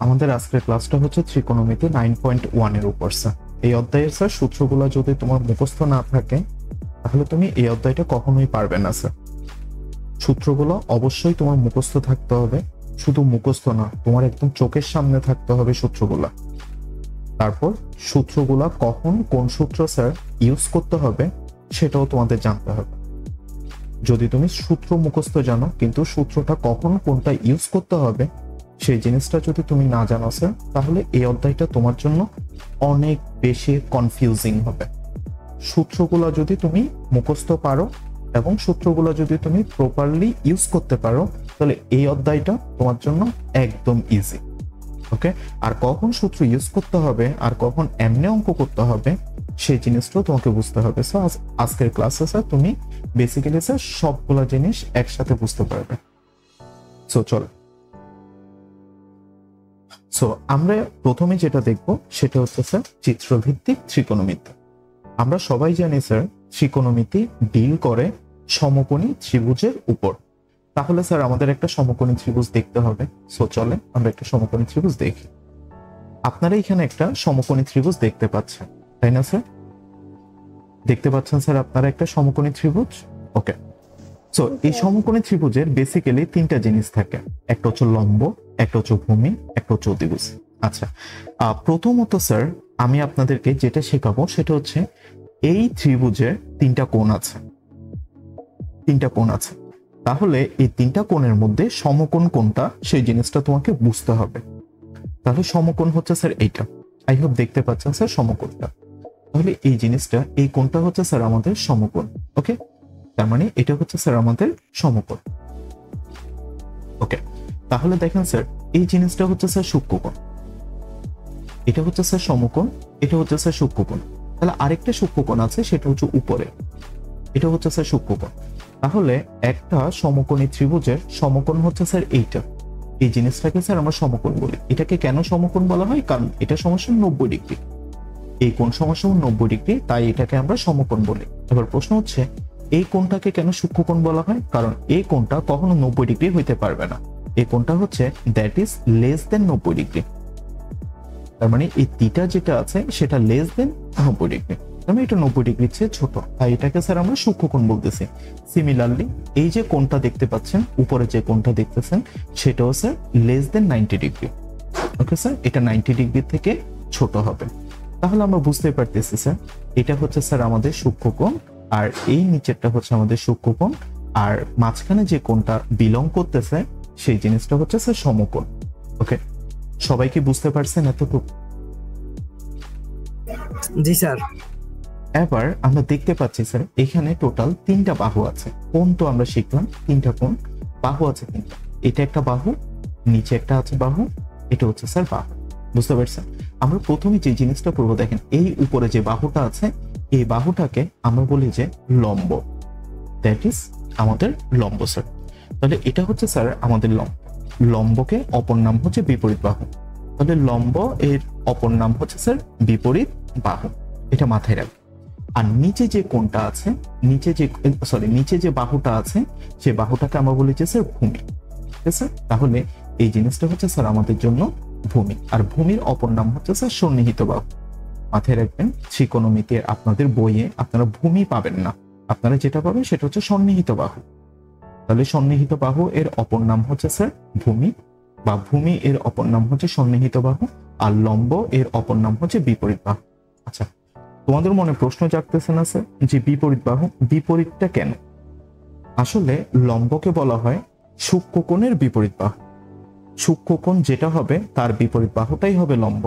আমাদের আজকের ক্লাসটা হচ্ছে ত্রিকোণমিতি 9.1 এর উপর স্যার। এই অধ্যায়ের স্যার সূত্রগুলো যদি তোমার মুখস্থ না থাকে তাহলে তুমি এই অধ্যায়টা কখনোই পারবে না স্যার। সূত্রগুলো অবশ্যই তোমার মুখস্থ থাকতে হবে, শুধু মুখস্থ না, তোমার একদম চোখের সামনে থাকতে হবে সূত্রগুলা। তারপর সূত্রগুলা কখন কোন সূত্র স্যার ইউজ করতে হবে সেটাও তোমাদের জানতে হবে। যদি তুমি সূত্র মুখস্থ জানো কিন্তু সূত্রটা কখন কোনটা ইউজ করতে হবে সেই জিনিসটা যদি তুমি না জানো স্যার, তাহলে এই অধ্যায়টা তোমার জন্য অনেক বেশি কনফিউজিং হবে। সূত্রগুলো যদি তুমি মুখস্থ পারো এবং সূত্রগুলো যদি তুমি প্রপারলি ইউজ করতে পারো তাহলে এই অধ্যায়টা তোমার জন্য একদম ইজি। ওকে, আর কখন সূত্র ইউজ করতে হবে আর কখন এমনি অঙ্ক করতে হবে সেই জিনিসটাও তোমাকে বুঝতে হবে। সো আজকের ক্লাসে স্যার তুমি বেসিক্যালি স্যার সবগুলো জিনিস একসাথে বুঝতে পারবে। সো চলো, সো আমরা প্রথমে যেটা দেখব সেটা হচ্ছে স্যার চিত্রভিত্তিক ত্রিকোণমিতি। আমরা সবাই জানি স্যার ত্রিকোণমিতি ডিল করে সমকোণী ত্রিভুজের উপর। তাহলে স্যার আমাদের একটা সমকোণী ত্রিভুজ দেখতে হবে। সো চলে আমরা একটা সমকোণী ত্রিভুজ দেখি। আপনারা এখানে একটা সমকোণী ত্রিভুজ দেখতে পাচ্ছেন, তাই না স্যার? দেখতে পাচ্ছেন স্যার আপনারা একটা সমকোণী ত্রিভুজ। ওকে, সো এই সমকোণী ত্রিভুজের বেসিক্যালি তিনটা জিনিস থাকে, একটা হচ্ছে লম্ব, একটা হচ্ছে ভূমি, একটা হচ্ছে অতিভুজ। আচ্ছা, প্রথমত স্যার আমি আপনাদেরকে যেটা শেখাবো সেটা হচ্ছে এই ত্রিভুজের তিনটা কোণ আছে, তিনটা কোণ আছে। তাহলে এই তিনটা কোণের মধ্যে সমকোণ কোনটা সেই জিনিসটা তোমাকে বুঝতে হবে। তাহলে সমকোণ হচ্ছে স্যার এইটা, আই হোপ দেখতে পাচ্ছেন স্যার সমকোণটা। তাহলে এই জিনিসটা, এই কোণটা হচ্ছে স্যার আমাদের সমকোণ। ওকে, তার মানে এটা হচ্ছে স্যার আমাদের সমকোণ। ওকে, তাহলে দেখেন স্যার এই জিনিসটা হচ্ছে স্যার সূক্ষ্মকোণ, এটা হচ্ছে স্যার সমকোণ, এটা হচ্ছে স্যার সূক্ষ্মকোণ। তাহলে আরেকটা সূক্ষ্মকোণ আছে সেটা হচ্ছে উপরে, এটা হচ্ছে স্যার সূক্ষ্মকোণ। তাহলে একটা সমকোণী ত্রিভুজের সমকোণ হচ্ছে স্যার এইটা, এই জিনিসটাকে স্যার আমরা সমকোণ বলি। এটাকে কেন সমকোণ বলা হয়? কারণ এটা সমস্যা 90 ডিগ্রি, এই কোণ সমস্যা 90 ডিগ্রি, তাই এটাকে আমরা সমকোণ বলি। এবার প্রশ্ন হচ্ছে এই কোণটাকে কেন সূক্ষ্মকোণ বলা হয়? কারণ এই কোণটা কখনো 90 ডিগ্রি হইতে পারবে না, এই কোণটা হচ্ছে that is less than 90 degree. তার মানে এই থিটা যেটা আছে সেটা লেস দেন 90 ডিগ্রি, তার মানে এটা 90 ডিগ্রির চেয়ে ছোট, তাই এটাকে স্যার আমরা সূক্ষ্মকোণ বলতেছি। সিমিলারলি এই যে কোণটা দেখতে পাচ্ছেন, উপরে যে কোণটা দেখতেছেন সেটাও sir less than 90 degree. Okay sir, এটা 90 ডিগ্রি থেকে ছোট হবে। তাহলে আমরা বুঝতে পারতেছি স্যার এটা হচ্ছে স্যার আমাদের সূক্ষ্মকোণ, আর এই নিচেরটা হচ্ছে আমাদের সূক্ষ্মকোণ, আর মাঝখানে যে কোণটা বিলং করতেছে সেই জিনিসটা হচ্ছে স্যার সমকোণ। ওকে, সবাই কি বুঝতে পারছেন এতটুকু? জি স্যার। এবার আমরা দেখতে পাচ্ছি স্যার এখানে টোটাল তিনটা বাহু আছে। কোণ তো আমরা শিখলাম তিনটা কোণ, বাহু আছে তিনটা। এটা একটা বাহু, নিচে একটা আছে বাহু, এটা হচ্ছে স্যার বাহু। বুঝতে পারছেন? আমরা প্রথমে যে জিনিসটা করবো, দেখেন এই উপরে যে বাহুটা আছে এই বাহুটাকে আমরা বলি যে লম্ব, দ্যাট ইজ আমাদের লম্ব স্যার। তাহলে এটা হচ্ছে স্যার আমাদের লম্ব, লম্বকে অপর নাম হচ্ছে বিপরীত বাহু। তাহলে লম্ব এর অপর নাম হচ্ছে স্যার বিপরীত বাহু, এটা মাথায় রাখবেন। আর নিচে যে কোণটা আছে, নিচে যে বাহুটা আছে সেই বাহুটাকে আমরা বলি যে স্যার ভূমি। ঠিক আছে, তাহলে এই জিনিসটা হচ্ছে স্যার আমাদের জন্য ভূমি, আর ভূমির অপর নাম হচ্ছে স্যার সন্নিহিত বাহু। মাথায় রাখবেন ত্রিকোণমিতির আপনাদের বইয়ে আপনারা ভূমি পাবেন না, আপনারা যেটা পাবেন সেটা হচ্ছে সন্নিহিত বাহু। তাহলে সন্নিহিত বাহু এর অপর নাম হচ্ছে স্যার ভূমি, বা ভূমি এর অপর নাম হচ্ছে সন্নিহিত বাহু, আর লম্ব এর অপর নাম হচ্ছে বিপরীত বাহু। আচ্ছা, তোমাদের মনে প্রশ্ন জাগতেছে না স্যার যে বিপরীত বাহু, বিপরীতটা কেন? আসলে লম্বকে বলা হয় সূক্ষ্মকোণের বিপরীত বাহু, সূক্ষ্মকোণ যেটা হবে তার বিপরীত বাহুটাই হবে লম্ব।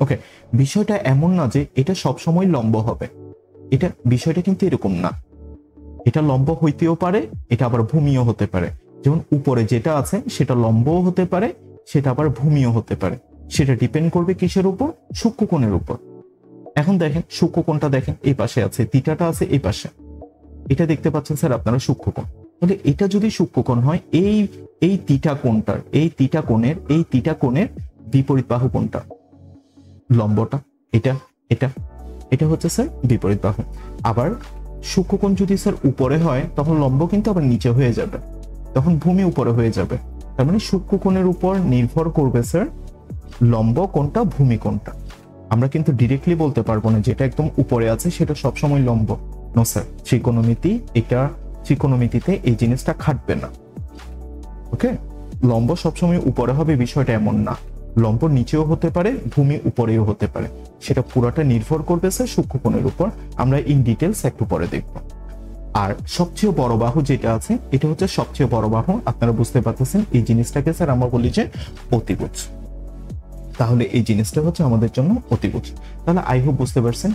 ওকে, বিষয়টা এমন না যে এটা সবসময় লম্ব হবে, এটা বিষয়টা কিন্তু এরকম না। এটা লম্ব হইতেও পারে, এটা আবার ভূমিও হতে পারে। যেমন উপরে যেটা আছে সেটা লম্বও হতে পারে, সেটা আবার ভূমিও হতে পারে। সেটা ডিপেন্ড করবে কিসের উপর? সূক্ষ্মকোণের উপর। এখন দেখেন সূক্ষ্মকোণটা দেখেন এই পাশে আছে, থিটাটা আছে এই পাশে, এটা দেখতে পাচ্ছেন স্যার আপনারা সূক্ষ্মকোণ। তাহলে এটা যদি সূক্ষ্মকোণ হয়, এই থিটা কোণটার, এই থিটা কোণের বিপরীত বাহু কোণটা? লম্বটা, এটা এটা এটা হচ্ছে স্যার বিপরীত বাহু। আবার সূক্ষ্মকোণ যদি স্যার উপরে হয় তখন লম্ব কিন্তু আবার নিচে হয়ে যাবে, তখন ভূমি উপরে হয়ে যাবে। তার মানে সূক্ষ্মকোণের উপর নির্ভর করবে স্যার লম্ব কোনটা ভূমি কোনটা। আমরা কিন্তু ডিরেক্টলি বলতে পারবো না যেটা একদম উপরে আছে সেটা সবসময় লম্ব। নো স্যার, ত্রিকোণমিতিতে এই জিনিসটা খাটবে না। ওকে, লম্ব সবসময় উপরে হবে বিষয়টা এমন না, লম্ব নিচেও হতে পারে, ভূমি উপরেও হতে পারে, সেটা পুরোটা নির্ভর করবে স্যার সূক্ষ্মকোণের উপর। আমরা ইন ডিটেলস একটু পরে দেখব। আর সবচেয়ে বড় বাহু যেটা আছে এটা হচ্ছে সবচেয়ে বড় বাহু। আপনারা বুঝতে পারতেছেন এই জিনিসটাকে স্যার আমরা বলি যে অতিভুজ। তাহলে এই জিনিসটা হচ্ছে আমাদের জন্য অতিভুজ। তাহলে আই হোপ বুঝতে পারছেন।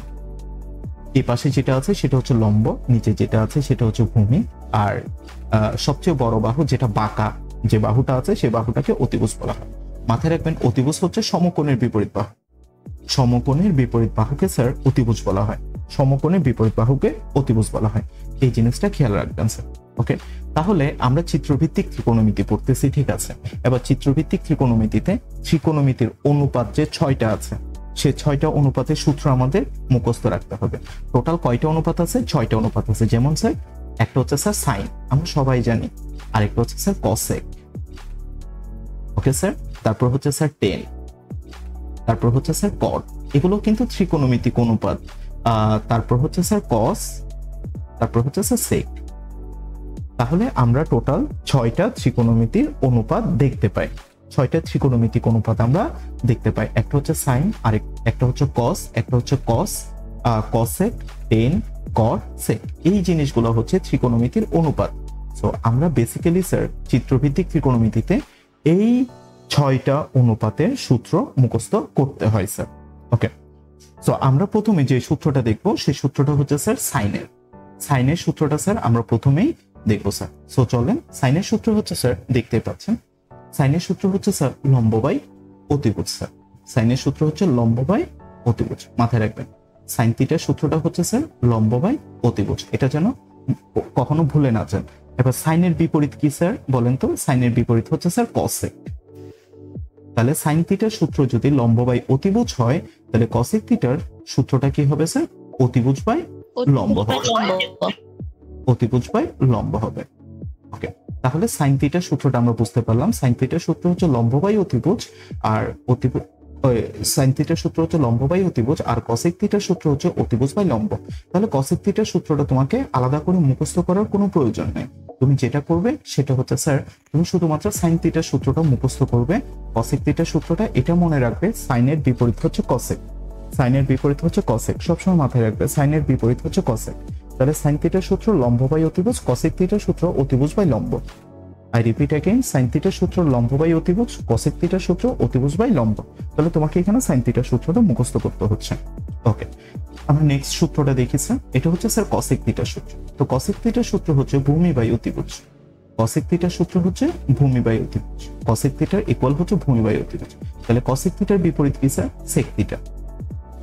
এই পাশে যেটা আছে সেটা হচ্ছে লম্ব, নিচে যেটা আছে সেটা হচ্ছে ভূমি, আর সবচেয়ে বড় বাহু যেটা বাঁকা যে বাহুটা আছে সেই বাহুটাকে অতিভুজ বলা হয়। মাথায় রাখবেন অতিভুজ হচ্ছে সমকোণের বিপরীত বাহু। সমকোণের বিপরীত বাহুকে স্যার অতিভুজ বলা হয়। সমকোণের বিপরীত বাহুকে অতিভুজ বলা হয়। এই জিনিসটা খেয়াল রাখবেন স্যার। ওকে, তাহলে আমরা চিত্রভিত্তিক ত্রিকোণমিতি পড়তেছি, ঠিক আছে। এবার চিত্রভিত্তিক ত্রিকোণমিতিতে ত্রিকোণমিতির অনুপাত যে 6টা আছে সে 6টা অনুপাতের সূত্র আমাদের মুখস্থ রাখতে হবে। টোটাল কয়টা অনুপাত আছে? 6টা অনুপাত আছে। যেমন স্যার একটা হচ্ছে স্যার সাইন, আমরা সবাই জানি। আরেকটা হচ্ছে স্যার কসেক। ওকে স্যার, তারপর হচ্ছে স্যার টেন, তারপর হচ্ছে স্যার কট। এগুলো কিন্তু ত্রিকোণমিতিক অনুপাত। তারপর হচ্ছে স্যার কস, তারপর হচ্ছে স্যার সেক। তাহলে আমরা টোটাল 6টা ত্রিকোণমিতির অনুপাত দেখতে পাই। 6টা ত্রিকোণমিতিক অনুপাত আমরা দেখতে পাই। একটা হচ্ছে সাইন, আর একটা হচ্ছে কস, একটা হচ্ছে কসেক, টেন, কট, সেক। এই জিনিসগুলো হচ্ছে ত্রিকোণমিতির অনুপাত। সো আমরা বেসিক্যালি স্যার চিত্রভিত্তিক ত্রিকোণমিতিতে এই 6টা অনুপাতের সূত্র মুখস্থ করতে হয় স্যার। ওকে, সো আমরা প্রথমে যে সূত্রটা দেখবো সেই সূত্রটা হচ্ছে স্যার সাইনের সূত্রটা স্যার আমরা প্রথমেই দেখবো স্যার। সো চলেন, সাইনের সূত্র হচ্ছে স্যার দেখতে পাচ্ছেন, সাইনের সূত্র হচ্ছে স্যার লম্ব বাই অতিভুজ স্যার। সাইনের সূত্র হচ্ছে লম্ব বাই অতিভুজ, মাথায় রাখবেন। সাইন থিটার সূত্রটা হচ্ছে স্যার লম্ব বাই অতিভুজ, এটা যেন কখনো ভুলে না যান। এবার সাইনের বিপরীত কি স্যার বলেন তো? সাইনের বিপরীত হচ্ছে স্যার কসেক। তাহলে সাইন থিটার সূত্র যদি লম্ব বাই অতিভুজ হয় তাহলে কসেক থিটার সূত্রটা কি হবে স্যার? অতিভুজ বাই লম্ব হবে। অতিভুজ বাই লম্ব হবে। ওকে, তাহলে সাইন থিটার সূত্রটা আমরা বুঝতে পারলাম। সাইন থিটার সূত্র হচ্ছে লম্ব বাই অতিভুজ, আর সাইন থিটার সূত্র হচ্ছে লম্ব বাই অতিভুজ, আর কসেক থিটার সূত্র হচ্ছে অতিভুজ বাই লম্ব। তাহলে কসেক থিটার সূত্রটা তোমাকে আলাদা করে মুখস্থ করার কোনো প্রয়োজন নেই। তুমি যেটা করবে সেটা হচ্ছে স্যার তুমি শুধুমাত্র সাইন থিটার সূত্রটা মুখস্থ করবে। কসেক থিটার সূত্রটা এটা মনে রাখবে, সাইনের বিপরীত হচ্ছে কসেক। সাইনের বিপরীত হচ্ছে কসেক, সবসময় মাথায় রাখবে সাইনের বিপরীত হচ্ছে কসেক। তাহলে সাইন থিটার সূত্র লম্ব বাই অতিভুজ, কসেক থিটার সূত্র অতিভুজ বাই লম্ব। আই রিপিট अगेन, সাইন থিটার সূত্র লম্ব বাই অতিভুজ, কসেক থিটার সূত্র অতিভুজ বাই লম্ব। তাহলে তোমাকে এখানে সাইন থিটার সূত্রটা মুখস্থ করতে হচ্ছে। ওকে, আমরা নেক্সট সূত্রটা দেখি স্যার। এটা হচ্ছে স্যার কসেক থিটার সূত্র। তো কসেক থিটার সূত্র হচ্ছে ভূমি বাই অতিভুজ। কসেক থিটার সূত্র হচ্ছে ভূমি বাই অতিভুজ। কসেক থিটার ইকুয়াল হচ্ছে ভূমি বাই অতিভুজ। তাহলে কসেক থিটার বিপরীত কি স্যার? Sec theta.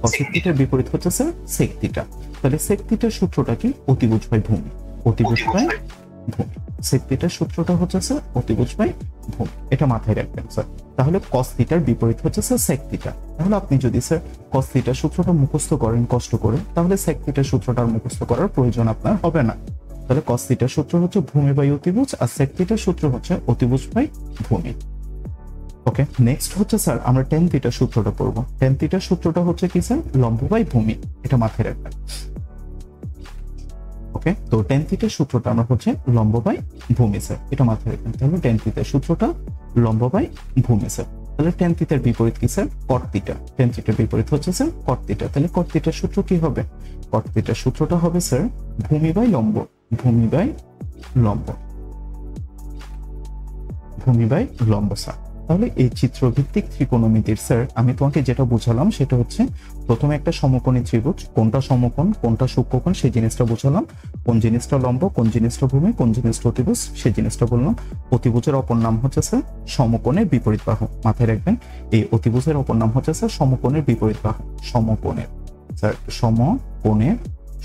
কসেক থিটার বিপরীত হচ্ছে স্যার সেক থিটা। তাহলে সেক থিটার সূত্রটা কি? অতিভুজ বাই ভূমি। অতিভুজ বাই ভূমি। সেক থিটার সূত্রটা হচ্ছে স্যার অতিভুজ বাই ভূমি, এটা মাথায় রাখবেন স্যার। তাহলে কস থিটার বিপরীত হচ্ছে স্যার সেক থিটা। তাহলে আপনি যদি স্যার কস থিটার সূত্রটা মুখস্থ করেন কষ্ট করে, তাহলে সেক থিটার সূত্রটা মুখস্থ করার প্রয়োজন আপনার হবে না। তাহলে কস থিটার সূত্র হচ্ছে ভূমি বাই অতিভুজ, আর সেক থিটার সূত্র হচ্ছে অতিভুজ বাই ভূমি। ওকে, নেক্সট হচ্ছে স্যার আমরা টেন থিটার সূত্রটা পড়বো। টেন থিটার সূত্রটা হচ্ছে কি স্যার? লম্ব বাই ভূমি, এটা মাথায় রাখবেন। ওকে, তো টেন থিটার সূত্রটা আমরা হচ্ছে লম্ব বাই ভূমি স্যার, এটা মাথায় রাখবেন। তাহলে টেন থিটার সূত্রটা লম্ব বাই ভূমি স্যার। তাহলে টেন থিটার বিপরীত কি স্যার? কট থিটা। টেন থিটার বিপরীত হচ্ছে স্যার কট থিটা। তাহলে কট থিটার সূত্র কি হবে? কট থিটার সূত্রটা হবে স্যার ভূমি বাই লম্ব, ভূমি বাই লম্ব, ভূমি বাই লম্ব স্যার। তাহলে এই চিত্রভিত্তিক ত্রিকোণমিতির স্যার আমি তোমাকে যেটা বুঝালাম সেটা হচ্ছে প্রথমে একটা সমকোণী ত্রিভুজ, কোনটা সমকোণ কোনটা সূক্ষ্মকোণ সেই জিনিসটা বুঝালাম, কোন জিনিসটা লম্ব কোন জিনিসটা ভূমি কোন জিনিসটা অতিভুজ সেই জিনিসটা বললাম। অতিভুজের অপর নাম হচ্ছে স্যার সমকোণের বিপরীত বাহু, মাথায় রাখবেন। এই অতিভুজের অপর নাম হচ্ছে স্যার সমকোণের বিপরীত বাহু। সমকোণের স্যার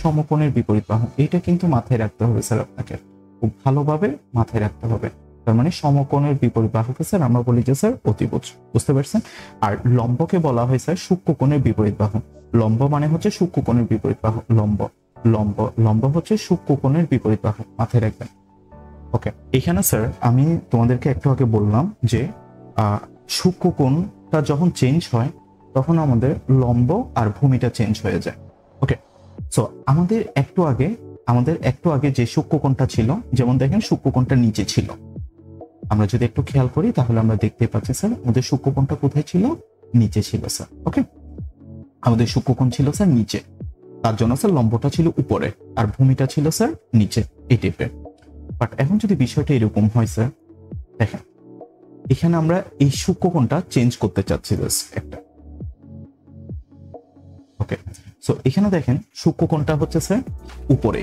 সমকোণের বিপরীত বাহু, এইটা কিন্তু মাথায় রাখতে হবে স্যার, আপনাকে খুব ভালোভাবে মাথায় রাখতে হবে। তার মানে সমকোণের বিপরীত বাহুকে স্যার আমরা বলি যে স্যার অতিভুজ, বুঝতে পারছেন। আর লম্বকে বলা হয় স্যার সূক্ষ্মকোণের বিপরীত বাহু। লম্ব মানে হচ্ছে সূক্ষ্মকোণের বিপরীত বাহু। লম্ব হচ্ছে সূক্ষ্মকোণের বিপরীত বাহু, মাথায় রাখবেন। ওকে, এখানে স্যার আমি তোমাদেরকে একটু আগে বললাম যে সূক্ষ্মকোণ কোণটা যখন চেঞ্জ হয় তখন আমাদের লম্ব আর ভূমিটা চেঞ্জ হয়ে যায়। ওকে, সো আমাদের একটু আগে যে সূক্ষ্মকোণটা ছিল, যেমন দেখেন সূক্ষ্মকোণটা নিচে ছিল, আমরা যদি একটু খেয়াল করি তাহলে আমরা দেখতে পাচ্ছি স্যার আমাদের সূক্ষ্মকোণটা কোথায় ছিল, নিচে ছিল স্যার। ওকে, আমাদের সূক্ষ্মকোণ ছিল স্যার নিচে, তার জন্য স্যার লম্বটা ছিল উপরে আর ভূমিটা ছিল স্যার নিচে এই টাইপের। বাট এখন যদি বিষয়টা এরকম হয় স্যার, দেখেন এখানে আমরা এই সূক্ষ্মকোণটা চেঞ্জ করতে চাচ্ছি একটা। ওকে, সো এখানে দেখেন সূক্ষ্মকোণটা হচ্ছে স্যার উপরে,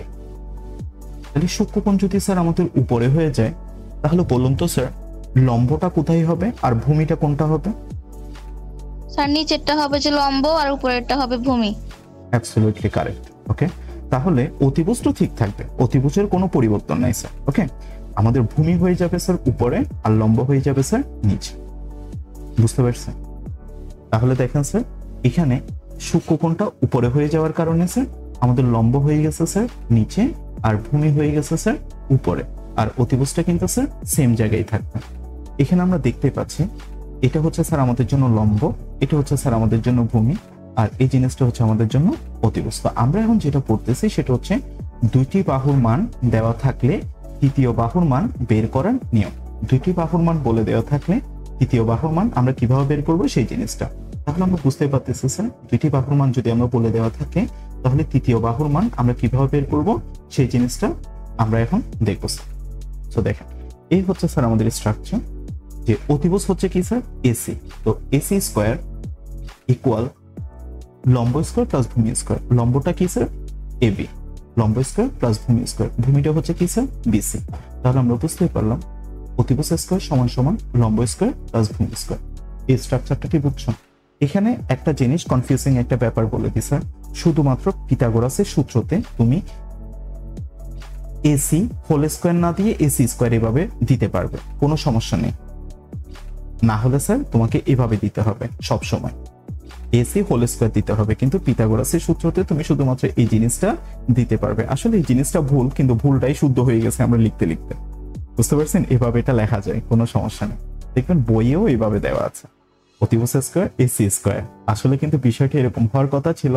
তাহলে সূক্ষ্মকোণ যদি স্যার আমাদের উপরে হয়ে যায় তাহলে বলুন তো স্যার লম্বটা কোথায় হবে আর ভূমিটা কোনটা হবে? স্যার নিচেরটা হবে যে লম্ব আর উপরেরটা হবে ভূমি। Absolutely correct. ওকে, তাহলে অতিভুজটা ঠিক থাকবে, অতিভুজের কোনো পরিবর্তন নাই স্যার। ওকে, আমাদের ভূমি হয়ে যাবে স্যার উপরে আর লম্ব হয়ে যাবে স্যার নিচে। বুঝতে পারছেন? তাহলে দেখেন স্যার এখানে সূক্ষ্মকোণটা উপরে হয়ে যাওয়ার কারণে স্যার আমাদের লম্ব হয়ে গেছে স্যার নিচে আর ভূমি হয়ে গেছে স্যার উপরে, আর অতিভুজটা কিন্তু স্যার সেম জায়গায় থাকবে। এখানে আমরা দেখতে পাচ্ছি এটা হচ্ছে স্যার আমাদের জন্য লম্ব, এটা হচ্ছে স্যার আমাদের জন্য ভূমি, আর এই জিনিসটা হচ্ছে আমাদের জন্য অতিভুজ। তো আমরা এখন যেটা পড়তেছি সেটা হচ্ছে দুইটি বাহুর মান দেওয়া থাকলে তৃতীয় বাহুর মান বের করার নিয়ম। দুইটি বাহুর মান বলে দেওয়া থাকলে তৃতীয় বাহুর মান আমরা কিভাবে বের করবো সেই জিনিসটা। তাহলে আমরা বুঝতে পারতেছি স্যার দুইটি বাহুর মান যদি আমরা বলে দেওয়া থাকে তাহলে তৃতীয় বাহুর মান আমরা কিভাবে বের করবো সেই জিনিসটা আমরা এখন দেখবো স্যার। তো দেখেন এই হচ্ছে স্যার আমাদের স্ট্রাকচার, যে অতিভুজ হচ্ছে কি স্যার এসি, তো এসি স্কোয়ার ইকুয়াল লম্ব স্কোয়ার প্লাস ভূমি স্কোয়ার। লম্বটা কি স্যার এবি, লম্ব স্কোয়ার প্লাস ভূমি স্কোয়ার, ভূমিটা হচ্ছে কি স্যার বিসি। তাহলে আমরা বুঝতেই পারলাম অতিভুজ স্কোয়ার সমান সমান লম্ব স্কোয়ার প্লাস ভূমি স্কোয়ার। এই স্ট্রাকচারটা কি বুঝছো? এখানে একটা জিনিস কনফিউজিং একটা ব্যাপার বলে দিই স্যার, শুধুমাত্র পিথাগোরাসের সূত্রতে তুমি এসি হোল স্কোয়ার না দিয়ে এসি স্কোয়ার এভাবে দিতে পারবে, কোনো সমস্যা নেই। না হলে স্যার তোমাকে এভাবে দিতে হবে সব সময়, এসি হোল স্কোয়ার দিতে হবে, কিন্তু পিথাগোরাসের সূত্রতে তুমি শুধুমাত্র এই জিনিসটা দিতে পারবে। আসলে এই জিনিসটা ভুল, কিন্তু ভুলটাই শুদ্ধ হয়ে গেছে আমরা লিখতে লিখতে। বুঝতে পারছেন? এভাবে এটা লেখা যায়, কোনো সমস্যা নেই। দেখবেন বইয়েও এভাবে দেওয়া আছে অতিভুজ স্কোয়ার এসি স্কোয়ার। আসলে কিন্তু বিষয়টা এরকম হওয়ার কথা ছিল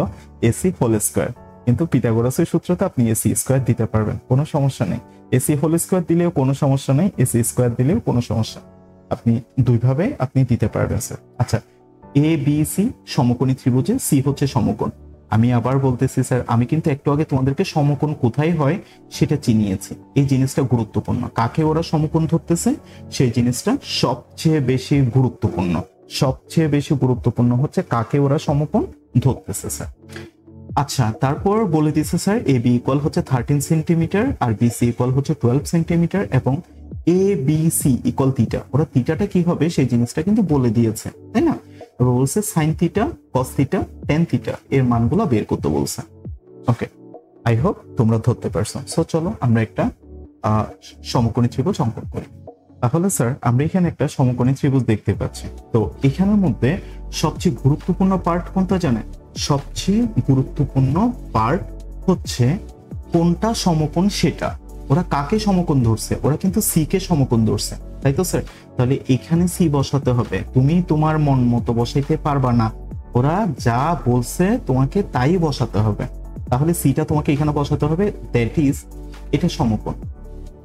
এসি হোল স্কোয়ার, কিন্তু পিথাগোরাসের সূত্রতে আপনি এসি স্কোয়ার দিতে পারবেন, কোনো সমস্যা নেই। এসি হোল স্কোয়ার দিলেও কোনো সমস্যা নেই, এসি স্কোয়ার দিলেও কোনো সমস্যা, আপনি দুইভাবে আপনি দিতে পারবেন স্যার। আচ্ছা, এ বি সি সমকোণী ত্রিভুজে সি হচ্ছে সমকোণ। আমি আবার বলতেছি স্যার, আমি কিন্তু একটু আগে তোমাদেরকে সমকোণ কোথায় হয় সেটা চিনিয়েছি। এই জিনিসটা গুরুত্বপূর্ণ, কাকে ওরা সমকোণ ধরতেছে সেই জিনিসটা সবচেয়ে বেশি গুরুত্বপূর্ণ। সবচেয়ে বেশি গুরুত্বপূর্ণ হচ্ছে কাকে ওরা সমকোণ ধরতেছে স্যার। আচ্ছা, তারপর বলে দিচ্ছে স্যার এ বি ইকুয়াল হচ্ছে 13 সেন্টিমিটার আর বি সি ইকুয়াল হচ্ছে 12 সেন্টিমিটার এবং এ বি সি ইকুয়াল থিটা। ওরা থিটাটা কি হবে সেই জিনিসটা কিন্তু বলে দিয়েছে, তাই না? এবার বলছে sine theta, cos theta, tan theta এর মানগুলো বের করতে বলছে। ওকে, আই হোপ তোমরা ধরতে পারছো। সো চলো আমরা একটা সমকোণী ত্রিভুজ অঙ্কন করি। তাহলে স্যার আমরা এখানে একটা সমকোণী ত্রিভুজ দেখতে পাচ্ছি। তো এখানের মধ্যে সবচেয়ে গুরুত্বপূর্ণ পার্ট কোনটা জানেন? সবচেয়ে গুরুত্বপূর্ণ পার্ট হচ্ছে কোনটা সমকোণ সেটা। ওরা কাকে সমকোণ ধরছে? ওরা কিন্তু সি কে সমকোণ ধরছে, তাই তো স্যার? তাহলে এখানে সি বসাতে হবে, তুমি তোমার মন মতো বসাইতে পারবা না, ওরা যা বলছে তোমাকে তাই বসাতে হবে। তাহলে সিটা তোমাকে এখানে বসাতে হবে, দ্যাট ইজ এটা সমকোণ।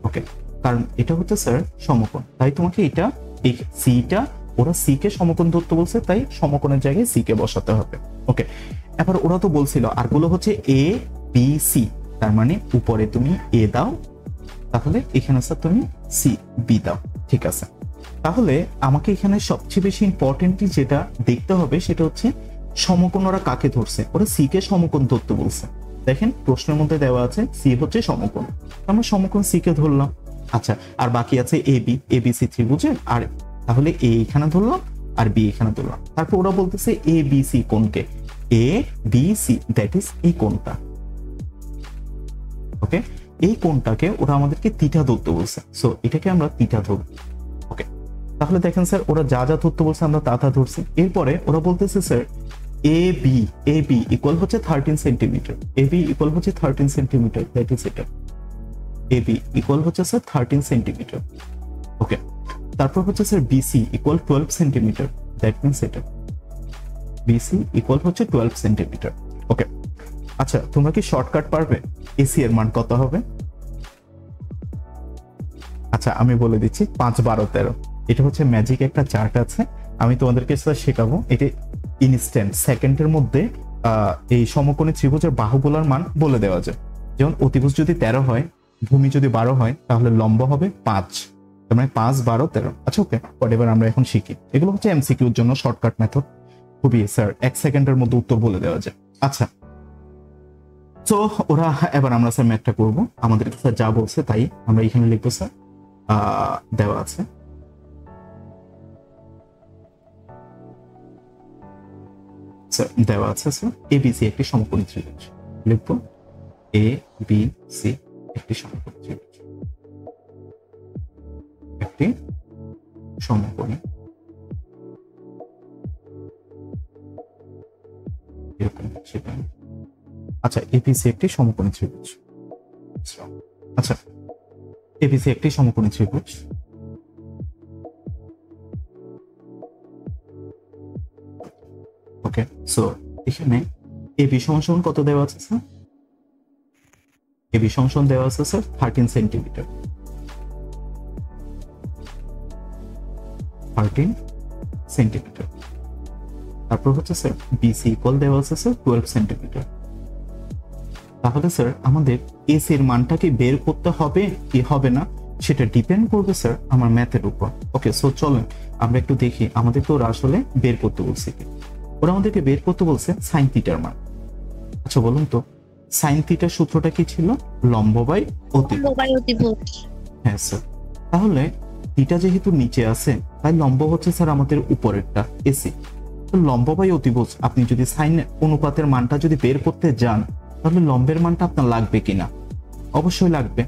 ওকে, কারণ এটা হচ্ছে স্যার সমকোণ, তাই তোমাকে এটা এই সিটা, ওরা সি কে সমকোণ ধরতে বলছে তাই সমকোণের জায়গায় সি কে বসাতে হবে। ওকে, এবার ওরা তো বলছিল আরগুলো হচ্ছে এ বি সি, তার মানে উপরে তুমি এ দাও, তাহলে এখানে স্যার তুমি সি বি দাও, ঠিক আছে? তাহলে আমাকে এখানে সবচেয়ে বেশি ইম্পর্টেন্টলি যেটা দেখতে হবে সেটা হচ্ছে সমকোণ ওরা কাকে ধরছে। ওরা সি কে সমকোণ ধরতে বলছে। দেখেন প্রশ্নের মধ্যে দেওয়া আছে সি হচ্ছে সমকোণ, আমরা সমকোণ সি কে ধরলাম। আচ্ছা, আর বাকি আছে A B, A B C ত্রিভুজের, আর তাহলে এ এখানে ধরলাম আর বি এখানে ধরলাম। তারপর ওরা বলতেছে এ বি সি কোণকে, A B C that is এই কোণটা। ওকে, এই কোণটাকে ওরা আমাদেরকে থিটা ধরতে বলছে, সো এটাকে আমরা থিটা ধরব। ওকে, তাহলে দেখেন স্যার ওরা যা যা ধরতে বলছে আমরা তা তা ধরছি। এরপরে ওরা বলতেছে স্যার এ বি ইকুয়াল হচ্ছে 13 সেন্টিমিটার, এ বি ইকুয়াল হচ্ছে 13 সেন্টিমিটার, দ্যাট ইজ এটা। এ বি ইকুয়াল হচ্ছে স্যার 13 সেন্টিমিটার। ওকে, তারপর হচ্ছে sir BC equal 12 centimetre, that means এটা বিসি ইকুয়াল হচ্ছে 12 সেন্টিমিটার। ওকে, আচ্ছা তোমরা কি শর্টকাট পারবে এসি এর মান কত হবে? আচ্ছা আমি বলে দিচ্ছি 5 12 13। এটা হচ্ছে ম্যাজিক একটা চার্ট আছে, আমি তোমাদেরকে সেটা শেখাবো। এটা ইনস্ট্যান্ট সেকেন্ডের মধ্যে এই সমকোণী ত্রিভুজের বাহুগুলোর মান বলে দেওয়া যায়। যেমন অতিভুজ যদি 13 হয়, ভূমি যদি 12 হয়, তাহলে লম্ব হবে 5, তার মানে 5 12 13। আচ্ছা ওকে, এবার আমরা এখন শিখি। এগুলো হচ্ছে এমসিকিউর জন্য শর্টকাট মেথড, খুবই স্যার 1 সেকেন্ডের মধ্যে উত্তর বলে দেওয়া যায়। আচ্ছা তো ওরা এবার আমরা স্যার ম্যাথটা করবো, আমাদের স্যার যা বলছে তাই আমরা এখানে লিখবো স্যার। দেওয়া আছে দেওয়া আছে স্যার এবিসি একটি সমকোণী ত্রিভুজ। লিখবো এ বি সি একটি সমকোণী ত্রিভুজ, একটি সমকোণী এরকম সেটা। আচ্ছা এবিসি একটি সমকোণী ত্রিভুজ। আচ্ছা এবিসি একটি সমকোণী ত্রিভুজ। ওকে, সো এখানে এবি সমান কত দেওয়া আছে স্যার? এবি সমান দেওয়া আছে স্যার 13 সেন্টিমিটার। 13 সেন্টিমিটার। তারপর হচ্ছে স্যার বিসি ইকুয়াল দেওয়া আছে স্যার 12 সেন্টিমিটার। তাহলে স্যার আমাদের এসি এর মানটা কি বের করতে হবে কি হবে না সেটা ডিপেন্ড করবে স্যার আমার ম্যাথের উপর। ওকে, সো চলেন আমরা একটু দেখি আমাদেরকে ওরা আসলে বের করতে বলছে কি। ওরা আমাদেরকে বের করতে বলছে সাইন থিটার মান। আচ্ছা বলুন তো সাইন থিটার সূত্রটা কি ছিল? লম্ব বাই অতিভুজ। হ্যাঁ স্যার, তাহলে থিটা যেহেতু নিচে আছে তাই লম্ব হচ্ছে স্যার আমাদের উপরেরটা এসি। তো লম্ব বাই অতিভুজ আপনি যদি সাইন অনুপাতের মানটা যদি বের করতে যান তাহলে লম্বের মানটা আপনার লাগবে কিনা? অবশ্যই লাগবে।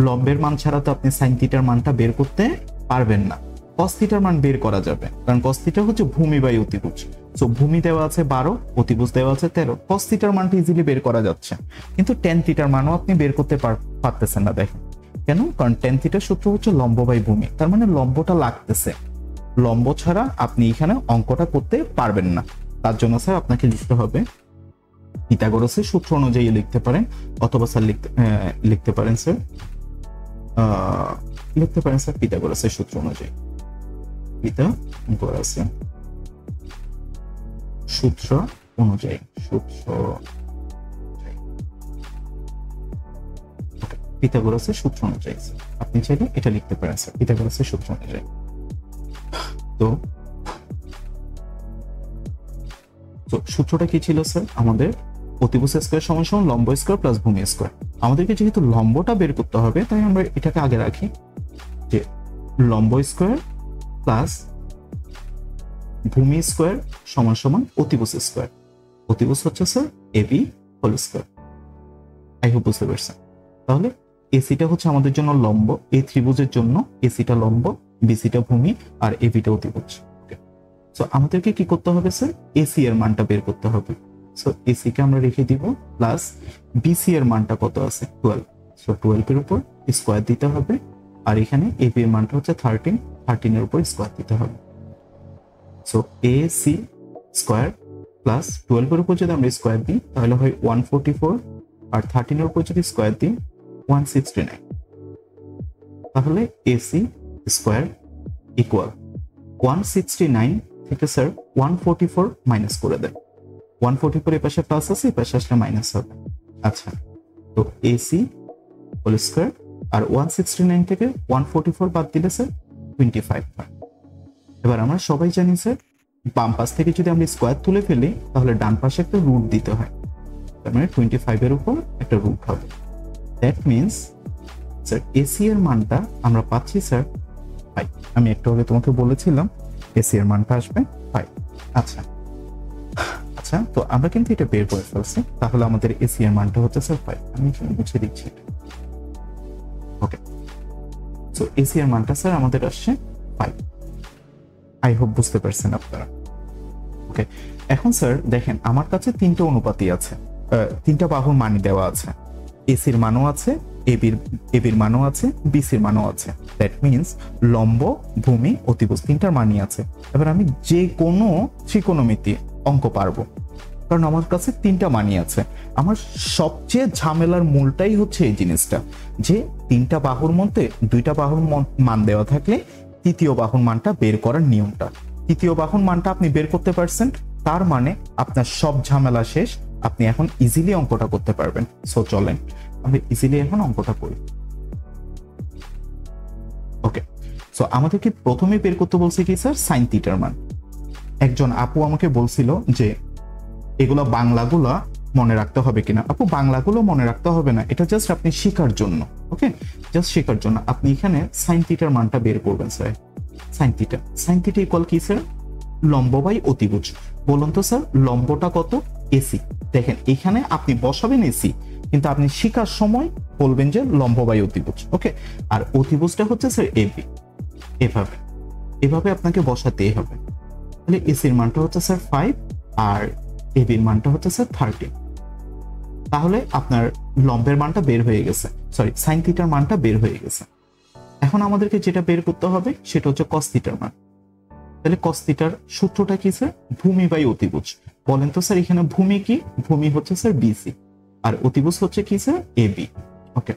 লম্বের মান ছাড়া তো আপনি সাইন থিটার মানটা বের করতে পারবেন না। কস থিটার মান বের করা যাবে, কারণ কস থিটা হচ্ছে ভূমি বাই অতিভুজ। সো ভূমি দেওয়া আছে 12, অতিভুজ দেওয়া আছে 13, কস থিটার মানটা ইজিলি বের করা যাচ্ছে। কিন্তু টেন থিটার মানও আপনি বের করতে পারতেছেন না। দেখেন কেন? কারণ টেন থিটার সূত্র হচ্ছে লম্ব বাই ভূমি, তার মানে লম্বটা লাগতেছে। লম্ব ছাড়া আপনি এখানে অঙ্কটা করতে পারবেন না। তার জন্য স্যার আপনাকে লিখতে হবে পিথাগোরাসের সূত্র অনুযায়ী লিখতে পারেন, অথবা স্যার লিখতে পারেন স্যার পিথাগোরাসের সূত্র অনুযায়ী। পিথাগোরাসের সূত্র অনুযায়ী পিথাগোরাসের সূত্র অনুযায়ী আপনি চাইলে এটা লিখতে পারেন স্যার পিথাগোরাসের সূত্র অনুযায়ী। তো সূত্রটা কি ছিল স্যার? আমাদের অতিভুজ স্কয়ার সমান লম্ব স্কয়ার প্লাস ভূমি স্কয়ার। আমাদেরকে যেহেতু লম্বটা বের করতে হবে তাই আমরা এটাকে আগে রাখি যে লম্ব স্কয়ার প্লাস ভূমি স্কয়ার সমান অতিভুজ স্কয়ার। অতিভুজ হচ্ছে sir AB whole square. I hope বুঝতে পারছেন। তাহলে এসিটা হচ্ছে আমাদের জন্য লম্ব, এই ত্রিভুজের জন্য এসিটা লম্ব, বিসিটা ভূমি আর এবিটা অতিভুজ। সো আমাদেরকে কি করতে হবে স্যার? এসি এর মানটা বের করতে হবে। সো এসি কে আমরা রেখে দিব প্লাস বিসি এর মানটা কত আছে? 12। সো 12 এর উপর স্কয়ার দিতে হবে, আর এখানে এবি এর মানটা হচ্ছে 13, 13 এর উপর স্কয়ার দিতে হবে। সো এসি স্কয়ার প্লাস 12 এর উপর যদি আমরা স্কয়ার দিই তাহলে হয় 144, আর 13 এর উপর যদি স্কয়ার দিই 169। তাহলে এসি স্কয়ার ইকুয়াল 169 থেকে স্যার 144 মাইনাস করে দেন। 144 এর পাশে প্লাস আছে, এই পাশে আসলে মাইনাস হবে। আচ্ছা, তো এসি হোল স্কয়ার আর 169 থেকে 144 বাদ দিলে স্যার 25 হয়। এবার আমরা সবাই জানি স্যার বাম পাশ থেকে যদি আমরা স্কয়ার তুলে ফেলি তাহলে ডান পাশে একটা রুট দিতে হয়, তার মানে 25 এর উপর একটা রুট হবে। দ্যাট মিন্স স্যার এসি এর মানটা আমরা পাচ্ছি স্যার 5। আমি একটু আগে তোমাকে বলেছিলাম এসি এর মানটা আসবে 5। আচ্ছা আচ্ছা, তো আমরা কিন্তু এটা বের করে ফেলছি। তাহলে আমাদের এসি এর মানটা হচ্ছে স্যার 5। আমি এখানে মুছে দিচ্ছি। ওকে, সো এসি এর মানটা স্যার আমাদের আসছে 5। আই হোপ বুঝতে পারছেন আপনারা। ওকে, এখন স্যার দেখেন আমার কাছে তিনটা অনুপাতই আছে, তিনটা বাহুর মানই দেওয়া আছে। এসির মানও আছে, এবির মানও আছে, বিসির মানও আছে। দ্যাট মিনস লম্ব, ভূমি, অতিভুজ তিনটার মানই আছে। এবার আমি যে কোনো ত্রিকোণমিতি অঙ্ক পারবো, কারণ আমার কাছে তিনটা মানই আছে। আমার সবচেয়ে ঝামেলার মূলটাই হচ্ছে এই জিনিসটা, যে তিনটা বাহুর মধ্যে দুইটা বাহুর মান দেওয়া থাকলে তৃতীয় বাহুর মানটা বের করার নিয়মটা। তৃতীয় বাহুর মানটা আপনি বের করতে পারছেন, তার মানে আপনার সব ঝামেলা শেষ, আপনি এখন ইজিলি অঙ্কটা করতে পারবেন। সো চলেন আমরা ইজিলি এখন অঙ্কটা করি। ওকে, সো আমাদেরকে প্রথমে বের করতে বলছে কি স্যার, সাইন থিটার মান। একজন আপু আমাকে বলছিল যে এগুলো বাংলাগুলা মনে রাখতে হবে কিনা। আপু বাংলাগুলো মনে রাখতে হবে না, এটা জাস্ট আপনি শেখার জন্য। ওকে, জাস্ট শেখার জন্য আপনি এখানে সাইন থিটার মানটা বের করবেন স্যার। সাইন থিটা ইকুয়াল কি স্যার, লম্ব বাই অতিভুজ। বলুন তো স্যার লম্বটা কত, এসি। দেখেন এখানে আপনি বসাবেন এসি, কিন্তু আপনি শেখার সময় বলবেন যে লম্ব বাই অতিভুজ। ওকে, আর অতিভুজটা হচ্ছে স্যার এবি। এভাবে এভাবে আপনাকে বসাতেই হবে। তাহলে এসির মানটা হচ্ছে স্যার 5 আর এবির মানটা হচ্ছে স্যার 30। তাহলে আপনার লম্বের মানটা বের হয়ে গেছে, সরি সাইন থিটার মানটা বের হয়ে গেছে। এখন আমাদেরকে যেটা বের করতে হবে সেটা হচ্ছে কস থিটার মান। তাহলে কস থিটার সূত্রটা কি স্যার, ভূমি বাই অতিভুজ। বলেন তো স্যার এখানে ভূমি কি, ভূমি হচ্ছে স্যার বিসি আর অতিভুজ হচ্ছে কি স্যার এবি। ওকে,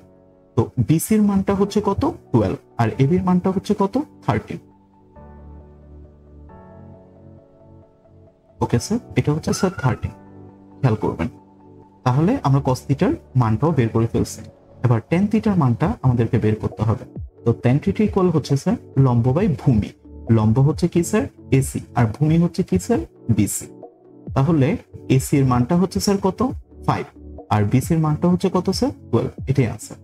তো বিসির মানটা হচ্ছে কত 12 আর এবির মানটা হচ্ছে কত 13। ওকে স্যার, এটা হচ্ছে স্যার 13, খেয়াল করবেন। তাহলে আমরা কস থিটার মানটাও বের করে ফেলছি। এবার টেন থিটার মানটা আমাদেরকে বের করতে হবে। তো টেন থিটা ইকুয়াল হচ্ছে স্যার লম্ব বাই ভূমি। লম্ব হচ্ছে কি স্যার এসি আর ভূমি হচ্ছে কি স্যার বিসি। তাহলে এসি এর মানটা হচ্ছে স্যার কত 5 আর বিসি এর মানটা হচ্ছে কত স্যার 12। এটাই আনসার।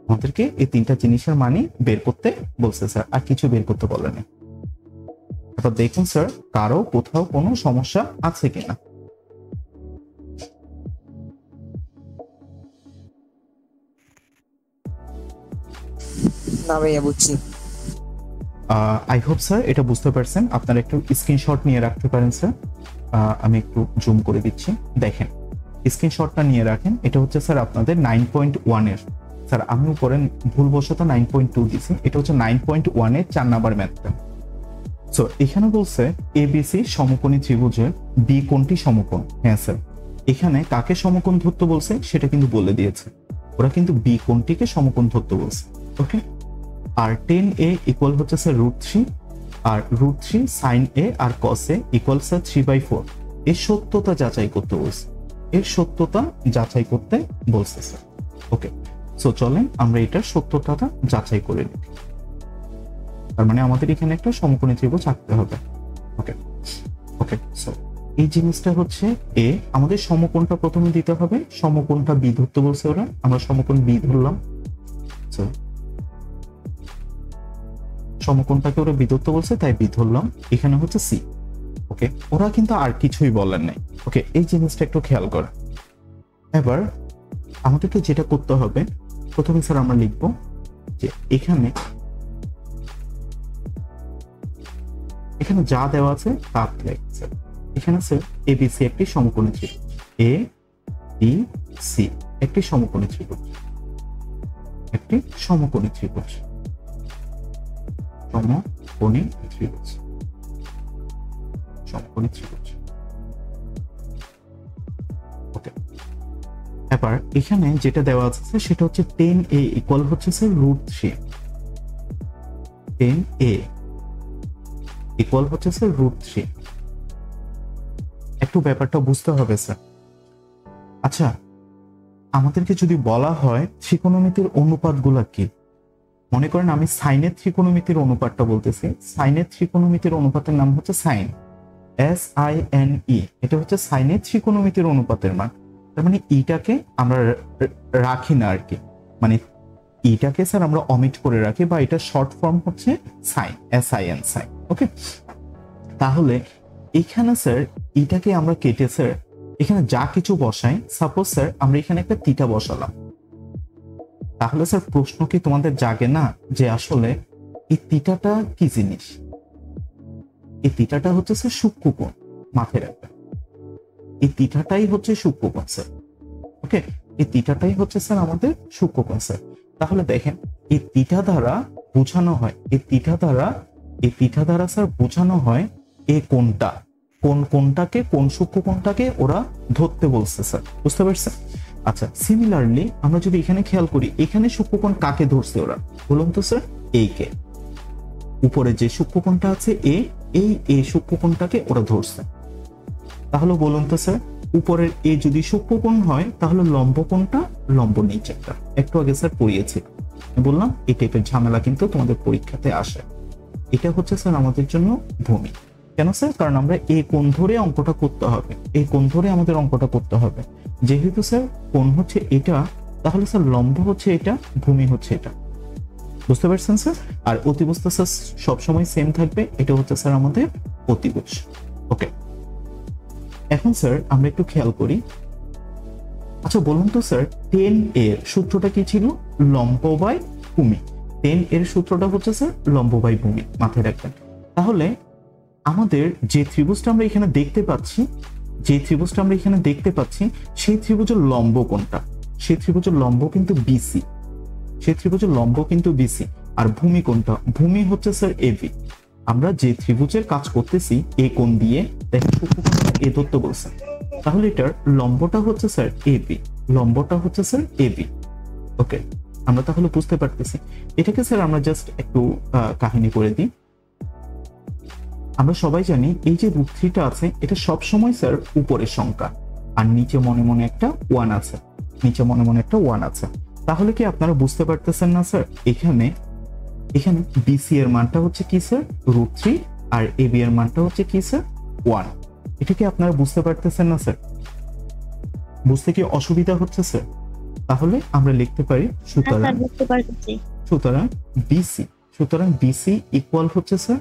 আমাদেরকে এই তিনটা জিনিসের মানই বের করতে বলছে স্যার, আর কিছু বের করতে বলেনি। এবার দেখুন স্যার কারো কোথাও কোনো সমস্যা আছে কিনা। না ভাইয়া বুঝছি। আই হোপ স্যার এটা বুঝতে পারছেন। আপনারা একটু স্ক্রিনশট নিয়ে রাখতে পারেন স্যার। আমি একটু জুম করে দিচ্ছি, দেখেন স্ক্রিনশটটা নিয়ে রাখেন। এটা হচ্ছে স্যার আপনাদের 9.1 এর, স্যার আমি উপরে ভুলবশত 9.2 দিছি, এটা হচ্ছে 9.1 এর 4 নাম্বার ম্যাথটা। সো এখানে বলছে এবিসি সমকোণী ত্রিভুজের বি কোণটি সমকোণ। হ্যাঁ স্যার, এখানে কাকে সমকোণ ধরতে বলছে সেটা কিন্তু বলে দিয়েছে, ওরা কিন্তু বি কোণটিকে সমকোণ ধরতে বলছে। ওকে, আর 10a ইকুয়াল হচ্ছে স্যার √3 আর √3 সাইন এ আর কস এ ইকুয়াল স্যার 3/4। এর সত্যতা যাচাই করতে বলছে, এর সত্যতা যাচাই করতে বলছে স্যার। ওকে, সো চলেন আমরা এটার সত্যতাটা যাচাই করে নিই। তার মানে আমাদের এখানে একটা সমকোণী ত্রিভুজ আঁকতে হবে। ওকে ওকে, সো এই জিনিসটা হচ্ছে এ। আমাদের সমকোণটা প্রথমে দিতে হবে, সমকোণটা বি ধরতে বলছে ওরা, আমরা সমকোণ বি ধরলাম। সো সমকোণটাকে ওরা বি ধরতে বলছে তাই বি ধরলাম। এখানে হচ্ছে সি। ওকে, ওরা কিন্তু আর কিছুই বলেন নাই। ওকে, এই জিনিসটা একটু খেয়াল করা। এবার আমাদেরকে যেটা করতে হবে প্রথমে স্যার আমরা লিখবো যে এখানে যা দেওয়া আছে তা লিখছে। এখানে স্যার এবিসি একটি সমকোণী ত্রিভুজ, এ বি সি একটি সমকোণী ত্রিভুজ, একটি সমকোণী ত্রিভুজ, সমকোণী ত্রিভুজ, সমকোণী ত্রিভুজ। ওকে, এবার এখানে যেটা দেওয়া আছে সেটা হচ্ছে 10a ইকুয়াল হচ্ছে স্যার √3। 10a ইকুয়াল হচ্ছে স্যার √3। একটু ব্যাপারটা বুঝতে হবে স্যার। আচ্ছা, আমাদেরকে যদি বলা হয় ত্রিকোণমিতির অনুপাতগুলো কি, মনে করেন আমি সাইনের ত্রিকোণমিতির অনুপাতটা বলতেছি। সাইনের ত্রিকোণমিতির অনুপাতের নাম হচ্ছে সাইন, SINE। এটা হচ্ছে সাইনের ত্রিকোণমিতির অনুপাতের মান। তার মানে ইটাকে আমরা রাখি না আর কি, মানে ইটাকে স্যার আমরা অমিট করে রাখি, বা এটা শর্ট ফর্ম হচ্ছে সাইন, SIN সাইন। ওকে, তাহলে এখানে স্যার এটাকে আমরা কেটে স্যার এখানে যা কিছু বসাই, সাপোজ স্যার আমরা এখানে একটা থিটা বসালাম, তাহলে স্যার প্রশ্ন কি তোমাদের জাগে না যে আসলে এই থিটাটা কি জিনিস? এই থিটাটা হচ্ছে স্যার সূক্ষ্মকোণ, মাথায় রাখবেন এই থিটাটাই হচ্ছে সূক্ষ্মকোণ স্যার। ওকে, এই থিটাটাই হচ্ছে স্যার আমাদের সূক্ষ্মকোণ স্যার। তাহলে দেখেন এই থিটা দ্বারা বোঝানো হয়, এই থিটা দ্বারা স্যার বোঝানো হয় এই কোণটা, কোনটাকে, কোন সূক্ষ্মকোণটাকে ওরা ধরতে বলছে স্যার, বুঝতে পারছেন? আচ্ছা, সিমিলারলি আমরা যদি এখানে খেয়াল করি, এখানে সূক্ষ্মকোণ কাকে ধরছে ওরা, বলুন তো স্যার? এই কে, উপরে যে সূক্ষ্মকোণটা আছে এই সূক্ষ্মকোণটাকে ওরা ধরছে। তাহলে বলুন তো স্যার, উপরের এ যদি সূক্ষ্মকোণ হয় তাহলে লম্ব কোণটা, লম্ব নিচেরটা। একটু আগে স্যার পড়িয়েছি, বললাম এই টাইপের ঝামেলা কিন্তু তোমাদের পরীক্ষাতে আসে। এটা হচ্ছে স্যার আমাদের জন্য ভূমি। কেন স্যার? কারণ আমরা এই কোণ ধরে অঙ্কটা করতে হবে, এই কোণ ধরে আমাদের অঙ্কটা করতে হবে। যেহেতু স্যার কোণ হচ্ছে এটা, তাহলে স্যার লম্ব হচ্ছে এটা, ভূমি হচ্ছে এটা, বুঝতে পারছেন স্যার? আর অতিভুজ তো স্যার সবসময় সেম থাকবে, এটা হচ্ছে স্যার আমাদের অতিভুজ। ওকে, এখন স্যার আমরা একটু খেয়াল করি। আচ্ছা বলুন তো স্যার, 10 এর সূত্রটা কি ছিল? লম্ব বাই ভূমি। 10 এর সূত্রটা হচ্ছে স্যার লম্ব বাই ভূমি, মাথায় রাখবেন। তাহলে আমাদের যে ত্রিভুজটা আমরা এখানে দেখতে পাচ্ছি, সেই ত্রিভুজের লম্ব কোনটা? সেই ত্রিভুজের লম্ব কিন্তু বিসি, আর ভূমি কোনটা? ভূমি হচ্ছে স্যার এবি। আমরা যে ত্রিভুজের কাজ করতেছি এই কোণ দিয়ে, দেখেন সূক্ষ্মকোণটা এ ধরতে বলছে, তাহলে এটার লম্বটা হচ্ছে স্যার এবি। ওকে, আমরা তাহলে বুঝতে পারতেছি। এটাকে স্যার আমরা জাস্ট একটু কাহিনী করে দিই। আমরা সবাই জানি এই যে √3টা আছে, এটা সব সময় স্যার উপরের সংখ্যা, আর নিচে মনে মনে একটা 1 আছে। তাহলে কি আপনারা বুঝতে পারতেছেন না স্যার, এখানে বিসি এর মানটা হচ্ছে কি স্যার? √3, আর এবি এর মানটা হচ্ছে কি স্যার? 1। এটা কি আপনারা বুঝতে পারতেছেন না স্যার? বুঝতে কি অসুবিধা হচ্ছে স্যার? তাহলে আমরা লিখতে পারি সুতরাং বিসি ইকুয়াল হচ্ছে স্যার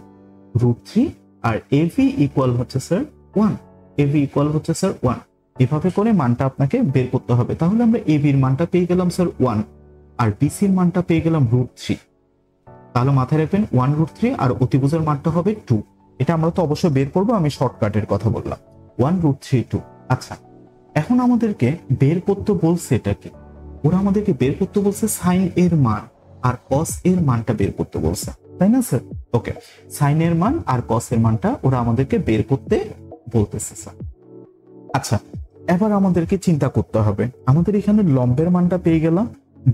√3, আর এবি ইকুয়াল হচ্ছে স্যার 1। এভাবে করে মানটা আপনাকে বের করতে হবে। তাহলে আমরা এবির মানটা পেয়ে গেলাম স্যার 1, আর বিসির মানটা পেয়ে গেলাম √3। তাহলে মাথায় রাখবেন 1√3, আর অতিভুজের মানটা হবে 2। এটা আমরা তো অবশ্যই বের করবো, আমি শর্টকাটের কথা বললাম, 1√3 2। আচ্ছা, এখন আমাদেরকে বের করতে বলছে এটা কি? ওরা আমাদেরকে বের করতে বলছে সাইন এর মান আর কস এর মানটা বের করতে বলছে, তাই না স্যার? ওকে, সাইন এর মান আর কস এর মানটা ওরা আমাদেরকে বের করতে বলতেছে স্যার। আচ্ছা, এবার আমাদেরকে চিন্তা করতে হবে, আমাদের এখানে লম্বের মানটা পেয়ে গেলাম,